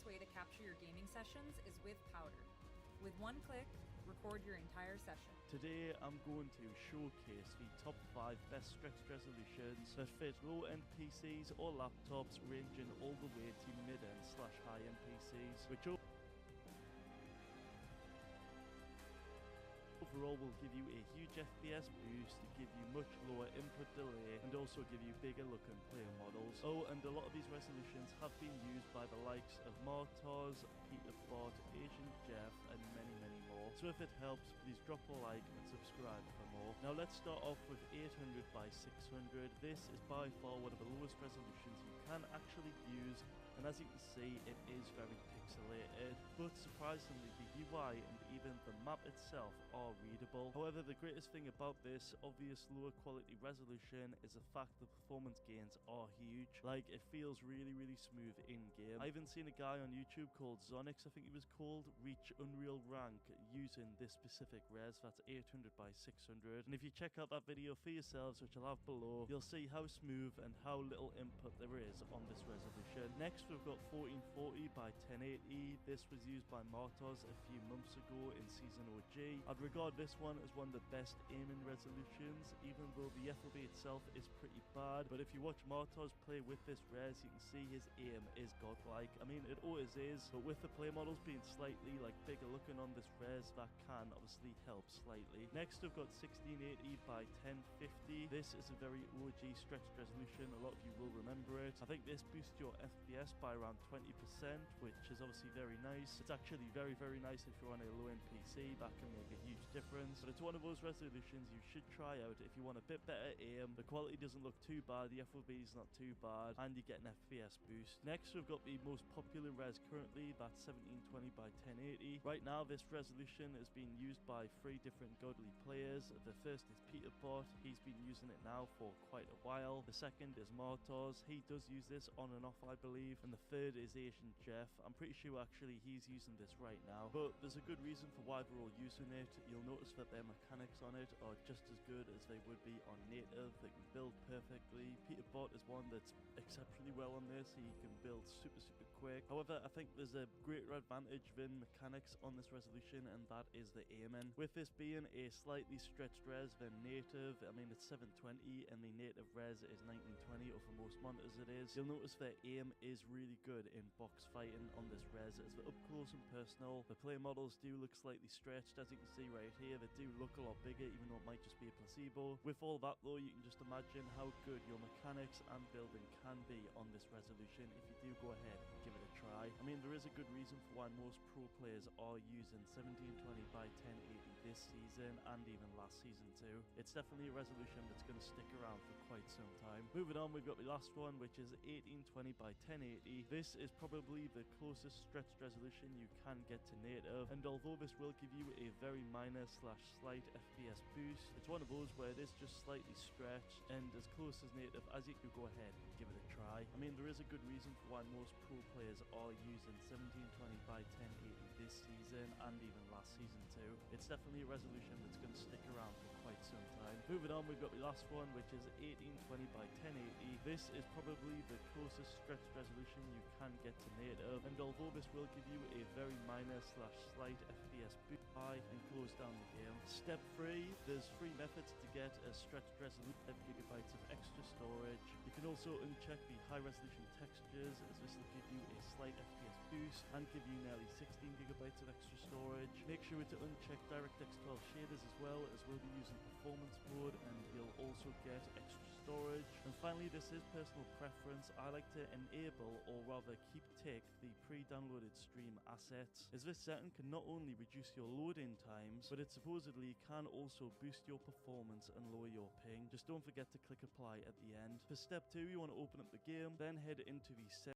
way to capture your gaming sessions is with Powder. With one click, record your entire session. Today I'm going to showcase the top 5 best stretched resolutions that fit low-end PCs or laptops ranging all the way to mid-end / high-end PCs, which overall will give you a huge FPS boost, give you much lower input delay, and also give you bigger looking player models. Oh, and a lot of these resolutions have been used by the likes of Martos, Peterbot, Asian Jeff, and many more. So if it helps, please drop a like and subscribe for more. Now let's start off with 800 by 600. This is by far one of the lowest resolutions you can actually use, and as you can see, it is very pixelated, but surprisingly the UI and even the map itself are readable. However, the greatest thing about this obvious lower quality resolution is the fact the performance gains are huge. Like, it feels really smooth in game. I even seen a guy on YouTube called Zonix, I think he was called, reach Unreal rank using this specific res. That's 800 by 600, and if you check out that video for yourselves, which I'll have below, you'll see how smooth and how little input there is on this resolution. Next we've got 1440 by 1080. This was used by Martos a few months ago in Season OG. I'd regard this one as one of the best aiming resolutions, even though the FOV itself is pretty bad. But if you watch Martos play with this res, you can see his aim is godlike. I mean, it always is, but with the play models being slightly bigger looking on this res, that can obviously help slightly. Next we've got 1680 by 1050. This is a very OG stretched resolution. A lot of you will remember it. I think this boosts your FPS by around 20%, which is obviously very nice. It's actually very nice if you're on a low-end PC. That can make a huge difference, but it's one of those resolutions you should try out if you want a bit better aim. The quality doesn't look too bad, the FOV is not too bad, and you get an FPS boost. Next we've got the most popular res currently, that's 1720 by 1080. Right now this resolution is being used by 3 different godly players. The first is Peterbot, he's been using it now for quite a while. The second is Martos, he does use this on and off I believe, and the third is Asian Jeff. I'm pretty sure actually he's using this right now, but there's a good reason for why they're all using it. You'll notice that their mechanics on it are just as good as they would be on native. They can build perfectly. Peterbot is one that's exceptionally well on this. He can build super quick. However, I think there's a greater advantage than mechanics on this resolution, and that is the aiming. With this being a slightly stretched res than native, I mean it's 720 and the native res is 1920, or for most monitors it is, you'll notice their aim is really good in box fighting on this res. As for up close and personal, the play models do look slightly stretched. As you can see right here, they do look a lot bigger, even though it might just be a placebo. With all that though, you can just imagine how good your mechanics and building can be on this resolution if you do go ahead and give it a try. I mean, there is a good reason for why most pro players are using 1720 by 1080 this season and even last season too. It's definitely a resolution that's going to stick around for quite some time. Moving on, we've got the last one, which is 1820 by 1080. This is probably the closest stretched resolution you can get to native, and although this will give you a very minor / slight FPS boost, it's one of those where it is just slightly stretched and as close as native as you could go ahead and give it a try. I mean, there is a good reason for why most pro players are using 1720 by 1080 this season and even last season too. It's definitely a resolution that's going to stick around for quite some time. Moving on, we've got the last one, which is 1820 by 1080. This is probably the closest stretched resolution you can get to native, and although this will give you a very minor / slight FPS boost and close down the game. Step 3, there's 3 methods to get a stretched resolution, 5 GB of extra storage. You can also uncheck the high resolution textures, as this will give you a slight FPS boost and give you nearly 16 GB of extra storage. Make sure to uncheck DirectX 12 shaders as well, as we'll be using performance mode, and you'll also get extra storage. And finally, this is personal preference. I like to enable, or rather keep tick, the pre-downloaded stream assets, as this setting can not only reduce your loading times, but it supposedly can also boost your performance and lower your ping. Just don't forget to click apply at the end. For step 2, you want to open up the game, then head into the